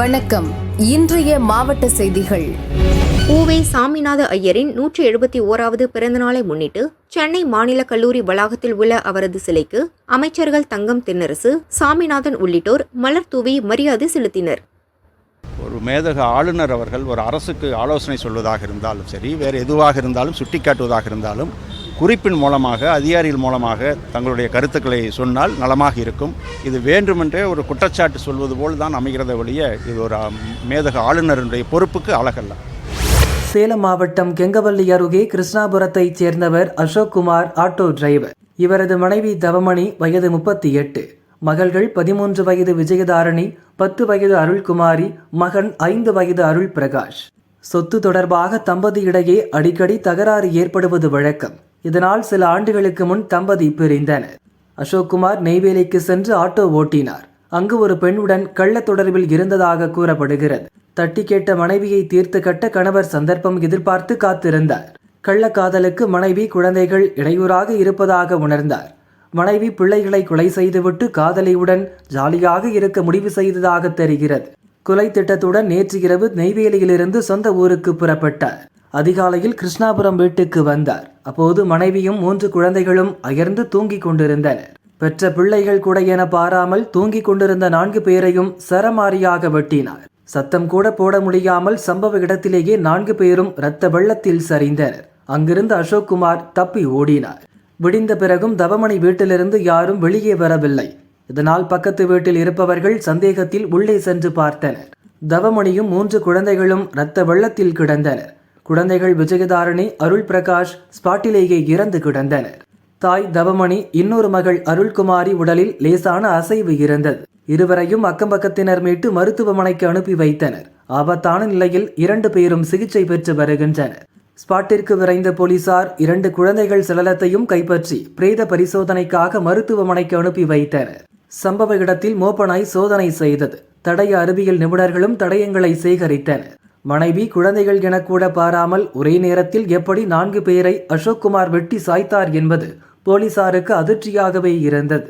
வணக்கம். இன்றைய மாவட்ட செய்திகள். உவே சாமிநாத ஐயரின் 171வது பிறந்தநாளை முன்னிட்டு சென்னை மாநில கல்லூரி வளாகத்தில் உள்ள அவரது சிலைக்கு அமைச்சர்கள் தங்கம் தென்னரசு, சாமிநாதன் உள்ளிட்டோர் மலர் தூவி மரியாதை செலுத்தினர். ஒரு மேதக ஆளுநர் அவர்கள் ஒரு அரசுக்கு ஆலோசனை சொல்வதாக இருந்தாலும் சரி, வேறு எதுவாக இருந்தாலும் சுட்டிக்காட்டுவதாக இருந்தாலும் குறிப்பின் மூலமாக, அதிகாரிகள் மூலமாக தங்களுடைய கருத்துக்களை சொன்னால் நலமாக இருக்கும். இது வேண்டுமென்றே ஒரு குற்றச்சாட்டு சொல்வது போல் தான் அமைகிறத ஒழிய இது ஒரு மேதக ஆளுநருடைய பொறுப்புக்கு அழகல்ல. சேலம் மாவட்டம் கெங்கவல்லி அருகே கிருஷ்ணாபுரத்தைச் சேர்ந்தவர் அசோக்குமார், ஆட்டோ டிரைவர். இவரது மனைவி தவமணி, வயது 38, மகள்கள் 13 வயது விஜயதாரணி, 10 வயது அருள்குமாரி, மகன் 5 வயது அருள் பிரகாஷ். சொத்து தொடர்பாக தம்பதியிடையே அடிக்கடி தகராறு ஏற்படுவது வழக்கம். இதனால் சில ஆண்டுகளுக்கு முன் தம்பதி பிரிந்தனர். அசோக்குமார் நெய்வேலிக்கு சென்று ஆட்டோ ஓட்டினார். அங்கு ஒரு பெண்ணுடன் கள்ள தொடர்பில் இருந்ததாக கூறப்படுகிறது. தட்டி கேட்ட மனைவியை தீர்த்து கட்ட கணவர் சந்தர்ப்பம் எதிர்பார்த்து காத்திருந்தார். கள்ளக்காதலுக்கு மனைவி, குழந்தைகள் இடையூறாக இருப்பதாக உணர்ந்தார். மனைவி பிள்ளைகளை கொலை செய்துவிட்டு காதலியுடன் ஜாலியாக இருக்க முடிவு செய்ததாக தெரிகிறது. கொலை திட்டத்துடன் நேற்று இரவு நெய்வேலியிலிருந்து சொந்த ஊருக்கு புறப்பட்டார். அதிகாலையில் கிருஷ்ணாபுரம் வீட்டுக்கு வந்தார். அப்போது மனைவியும் 3 குழந்தைகளும் அயர்ந்து தூங்கிக் கொண்டிருந்தனர். பெற்ற பிள்ளைகள் கூட என பாராமல் தூங்கிக் கொண்டிருந்த 4 பேரையும் சரமாரியாக வெட்டினார். சத்தம் கூட போட முடியாமல் சம்பவ இடத்திலேயே 4 பேரும் இரத்த வெள்ளத்தில் சரிந்தனர். அங்கிருந்து அசோக்குமார் தப்பி ஓடினார். விடிந்த பிறகும் தவமணி வீட்டிலிருந்து யாரும் வெளியே வரவில்லை. இதனால் பக்கத்து வீட்டில் இருப்பவர்கள் சந்தேகத்தில் உள்ளே சென்று பார்த்தனர். தவமணியும் 3 குழந்தைகளும் இரத்த வெள்ளத்தில் கிடந்தனர். குழந்தைகள் விஜயதாரணி, அருள் பிரகாஷ் ஸ்பாட்டிலேயே இறந்து கிடந்தனர். தாய் தவமணி, இன்னொரு மகள் அருள்குமாரி உடலில் லேசான அசைவு இருந்தது. இருவரையும் அக்கம்பக்கத்தினர் மீட்டு மருத்துவமனைக்கு அனுப்பி வைத்தனர். ஆபத்தான நிலையில் 2 பேரும் சிகிச்சை பெற்று வருகின்றனர். ஸ்பாட்டிற்கு விரைந்த போலீசார் 2 குழந்தைகள் சடலத்தையும் கைப்பற்றி பிரேத பரிசோதனைக்காக மருத்துவமனைக்கு அனுப்பி வைத்தனர். சம்பவ இடத்தில் மோப்பனாய் சோதனை செய்தது. தடய அறிவியல் நிபுணர்களும் தடயங்களை சேகரித்தனர். மனைவி, குழந்தைகள் என கூட பாராமல் ஒரே நேரத்தில் எப்படி 4 பேரை அசோக்குமார் வெட்டி சாய்த்தார் என்பது போலீசாருக்கு அதிர்ச்சியாகவே இருந்தது.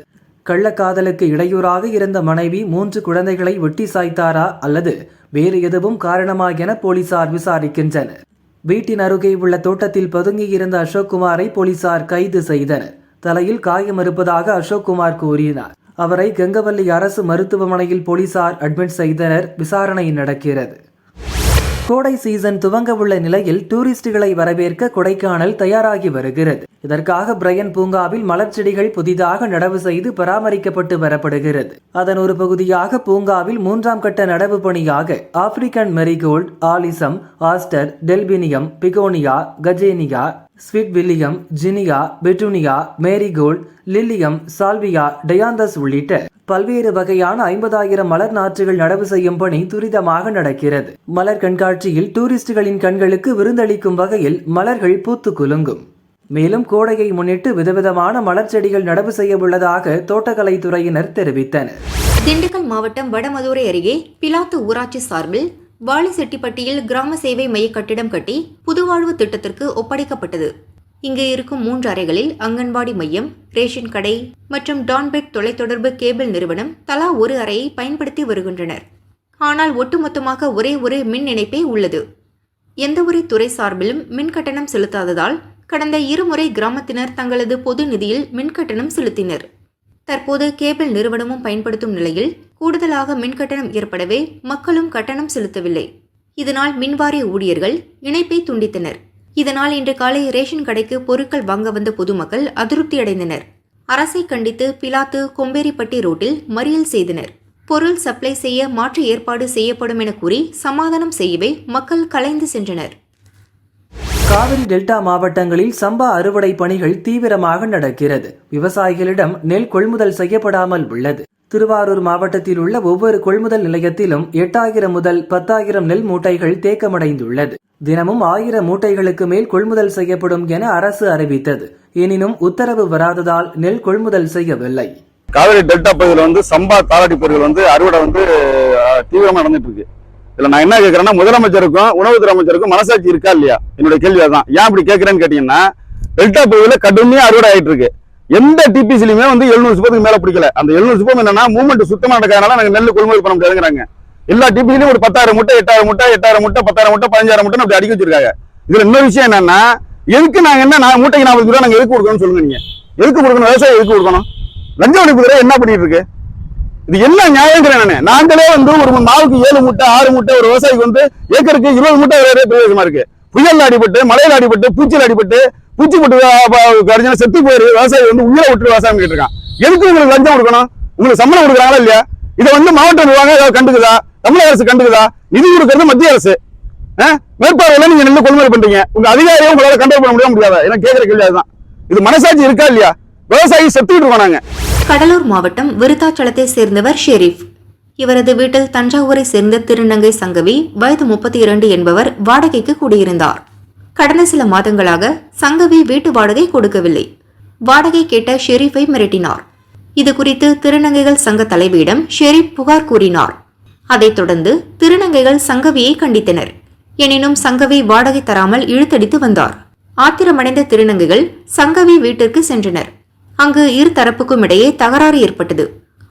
கள்ளக்காதலுக்கு இடையூறாக இருந்த மனைவி 3 குழந்தைகளை வெட்டி சாய்த்தாரா அல்லது வேறு எதுவும் காரணமா என போலீசார் விசாரிக்கின்றனர். வீட்டின் அருகே உள்ள தோட்டத்தில் பதுங்கியிருந்த அசோக்குமாரை போலீசார் கைது செய்தனர். தலையில் காயம் இருப்பதாக அசோக்குமார் கூறினார். அவரை கெங்கவல்லி அரசு மருத்துவமனையில் போலீசார் அட்மிட் செய்தனர். விசாரணை நடக்கிறது. கோடை சீசன் துவங்க உள்ள நிலையில் டூரிஸ்டுகளை வரவேற்க கொடைக்கானல் தயாராகி வருகிறது. இதற்காக பிரையன் பூங்காவில் மலர் செடிகள் புதிதாக நடவு செய்து பராமரிக்கப்பட்டு வரப்படுகிறது. அதன் ஒரு பகுதியாக பூங்காவில் 3ஆம் கட்ட நடவு பணியாக African marigold, alyssum, aster, delphinium, begonia, gazania, sweet william, zinnia, petunia, marigold, lilium, salvia, dianthus உள்ளிட்ட பல்வேறு வகையான 50,000 மலர் நாற்றுகள் நடவு செய்யும் பணி துரிதமாக நடக்கிறது. மலர் கண்காட்சியில் டூரிஸ்டுகளின் கண்களுக்கு விருந்தளிக்கும் வகையில் மலர்கள் பூத்து குலுங்கும். மேலும் கோடையை முன்னிட்டு விதவிதமான மலர் செடிகள் நடவு செய்ய உள்ளதாக தோட்டக்கலைத்துறையினர் தெரிவித்தனர். திண்டுக்கல் மாவட்டம் வடமதுரை அருகே பிலாத்து ஊராட்சி சார்பில் வாலிசெட்டிப்பட்டியில் கிராம சேவை மைய கட்டிடம் கட்டி புதுவாழ்வு திட்டத்திற்கு ஒப்படைக்கப்பட்டது. இங்கு இருக்கும் 3 அறைகளில் அங்கன்வாடி மையம், ரேஷன் கடை மற்றும் டான்பெட் தொலைத்தொடர்பு கேபிள் நிறுவனம் தலா ஒரு அறையை பயன்படுத்தி வருகின்றனர். ஆனால் ஒட்டுமொத்தமாக ஒரே ஒரு மின் இணைப்பே உள்ளது. எந்த ஒரு துறை சார்பிலும் மின் கட்டணம் செலுத்தாததால் கடந்த 2 முறை கிராமத்தினர் தங்களது பொது நிதியில் மின் கட்டணம் செலுத்தினர். தற்போது கேபிள் நிறுவனமும் பயன்படுத்தும் நிலையில் கூடுதலாக மின் கட்டணம் ஏற்படவே மக்களும் கட்டணம் செலுத்தவில்லை. இதனால் மின்வாரிய ஊழியர்கள் இணைப்பை துண்டித்தனர். இதனால் இன்று காலை ரேஷன் கடைக்கு பொருட்கள் வாங்க வந்த பொதுமக்கள் அதிருப்தி அடைந்தனர். அரசை கண்டித்து பிலாத்து கொம்பேரிப்பட்டி ரோட்டில் மறியல் செய்தனர். பொருள் சப்ளை செய்ய மாற்று ஏற்பாடு செய்யப்படும் என கூறி சமாதானம் செய்யவே மக்கள் கலைந்து சென்றனர். காவிரி டெல்டா மாவட்டங்களில் சம்பா அறுவடை பணிகள் தீவிரமாக நடக்கிறது. விவசாயிகளிடம் நெல் கொள்முதல் செய்யப்படாமல் உள்ளது. திருவாரூர் மாவட்டத்தில் உள்ள ஒவ்வொரு கொள்முதல் நிலையத்திலும் 8,000 முதல் 10,000 நெல் மூட்டைகள் தேக்கமடைந்துள்ளது. தினமும் 1000 மூட்டைகளுக்கு மேல் கொள்முதல் செய்யப்படும் என அரசு அறிவித்தது. எனினும் உத்தரவு வராததால் நெல் கொள்முதல் செய்யவில்லை. காவிரி டெல்டா பகுதியில் சம்பா தாளடி பயிர்கள் அறுவடை தீவிரமா நடந்துட்டு இருக்கு. இதுல நான் என்ன கேட்கறேன்னா, முதலமைச்சருக்கும் உணவுத்துறை அமைச்சருக்கும் மனசாட்சி இருக்கா இல்லையா? என்னுடைய கேள்வி அதான். ஏன் இப்படி கேட்கறேன்னு கேட்டீங்கன்னா, டெல்டா பகுதியில் கடுமையா அறுவடை ஆயிட்டு இருக்கு. எந்த டிபிசிலுமே 700 சிப்பத்துக்கு மேல பிடிக்கல. அந்த 700 சிப்பம் என்னன்னா மூவ்மெண்ட் சுத்தமா நடக்காதனால நாங்க நெல் கொள்முதல் பண்ண முடியாதுங்கிறாங்க. எல்லா டிபிலையும் ஒரு 10,000 மூட்டை 8,000 மூட்டை 8,000 மூட்டை 10,000 மூட்டை 15,000 மூட்டை அப்படி அடிக்க வச்சிருக்காங்க. இதுல இன்னொரு விஷயம் என்னன்னா, எதுக்கு நாங்க என்ன மூட்டைக்கு 40 ரூபா நாங்க எதுக்கு கொடுக்கணும்னு சொல்லுங்க. நீங்க எதுக்கு கொடுக்கணும்? விவசாயம் எதுக்கு கொடுக்கணும்? லஞ்ச ஒழிப்புத்துறை என்ன பண்ணிட்டு இருக்கு? இது என்ன நியாயங்கிறேன் நானு. நாங்களே வந்து ஒரு நாளுக்கு 7 மூட்டை 6 மூட்டை ஒரு விவசாயிக்கு வந்து ஏக்கருக்கு 20 மூட்டை பிரயோஜனமா இருக்கு. புயல் அடிபட்டு மழையில் அடிபட்டு பூச்சியில் அடிபட்டு பூச்சி போட்டு கடிஞ்சா செத்து போயிரு விவசாயி வந்து உயிரை விட்டு விவசாயம் கேட்டு இருக்கான். எதுக்கு உங்களுக்கு லஞ்சம் கொடுக்கணும்? உங்களுக்கு சம்பளம் கொடுக்குறாங்களா இல்லையா? இதை வந்து மாவட்ட நிர்வாகம் ஏதாவது கண்டுக்குதா? தமிழக அரசு கண்டுக்குதா? நிதி கொடுக்கறது மத்திய அரசு. மேற்பார்வையில நீங்க நெல் கொள்முதல் பண்றீங்க. உங்க அதிகாரியும் உங்களால கண்ட்ரோல் பண்ண முடியாதா? எனக்கு கேட்கிற கேள்வி அதுதான். இது மனசாட்சி இருக்கா இல்லையா? விவசாயி செத்துக்கிட்டு இருக்கோம் நாங்க. கடலூர் மாவட்டம் விருத்தாச்சலத்தை சேர்ந்தவர் ஷெரீப். இவரது வீட்டில் தஞ்சாவூரை சேர்ந்த திருநங்கை சங்கவி வயது 32 என்பவர் வாடகைக்கு குடியிருந்தார். கடந்த சில மாதங்களாக சங்கவி வீட்டு வாடகை கொடுக்கவில்லை. வாடகை கேட்ட ஷெரீப்பை மிரட்டினார். இது குறித்து திருநங்கைகள் சங்க தலைவியிடம் ஷெரீப் புகார் கூறினார். அதைத் தொடர்ந்து திருநங்கைகள் சங்கவியை கண்டித்தனர். எனினும் சங்கவி வாடகை தராமல் இழுத்தடித்து வந்தார். ஆத்திரமடைந்த திருநங்கைகள் சங்கவி வீட்டிற்கு சென்றனர். அங்கு இரு தரப்புக்கும் இடையே தகராறு ஏற்பட்டது.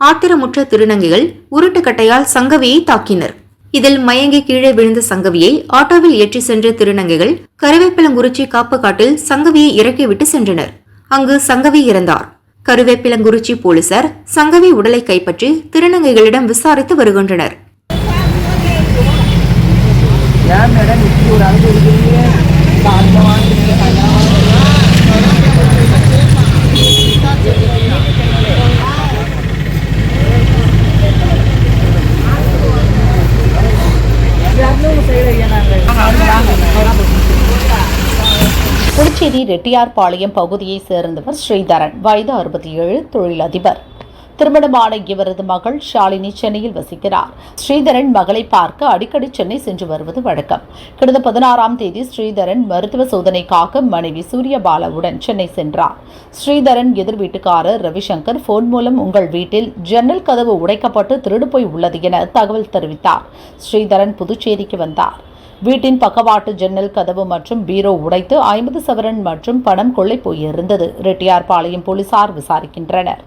ஆத்திரமுற்ற திருநங்கைகள் உருட்டுக்கட்டையால் சங்கவியை தாக்கினர். இதில் மயங்கி கீழே விழுந்த சங்கவியை ஆட்டோவில் ஏற்றி சென்ற திருநங்கைகள் கருவேப்பிலங்குறிச்சி காப்பு காட்டில் சங்கவியை இறக்கிவிட்டு சென்றனர். அங்கு சங்கவி இறந்தார். கருவேப்பிலங்குறிச்சி போலீசார் சங்கவி உடலை கைப்பற்றி திருநங்கைகளிடம் விசாரித்து வருகின்றனர். புதுச்சேரி ரெட்டியார்பாளையம் பகுதியைச் சேர்ந்தவர் ஸ்ரீதரன், வயது 67, தொழிலதிபர். திருமணமான இவரது மகள் ஷாலினி சென்னையில் வசிக்கிறார். ஸ்ரீதரன் மகளை பார்க்க அடிக்கடி சென்னை சென்று வருவது வழக்கம். கடந்த 16ஆம் தேதி ஸ்ரீதரன் மருத்துவ சோதனைக்காக மனைவி சூரியபாலாவுடன் சென்னை சென்றார். ஸ்ரீதரன் எதிர் வீட்டுக்காரர் ரவிசங்கர் போன் மூலம் உங்கள் வீட்டில் ஜன்னல் கதவு உடைக்கப்பட்டு திருடு போய் உள்ளது என தகவல் தெரிவித்தார். ஸ்ரீதரன் புதுச்சேரிக்கு வந்தார். வீட்டின் பக்கவாட்டு ஜன்னல் கதவு மற்றும் பீரோ உடைத்து 50 சவரன் மற்றும் பணம் கொள்ளை போயிருந்தது. ரெட்டியார்பாளையம் போலீசார் விசாரிக்கின்றனர்.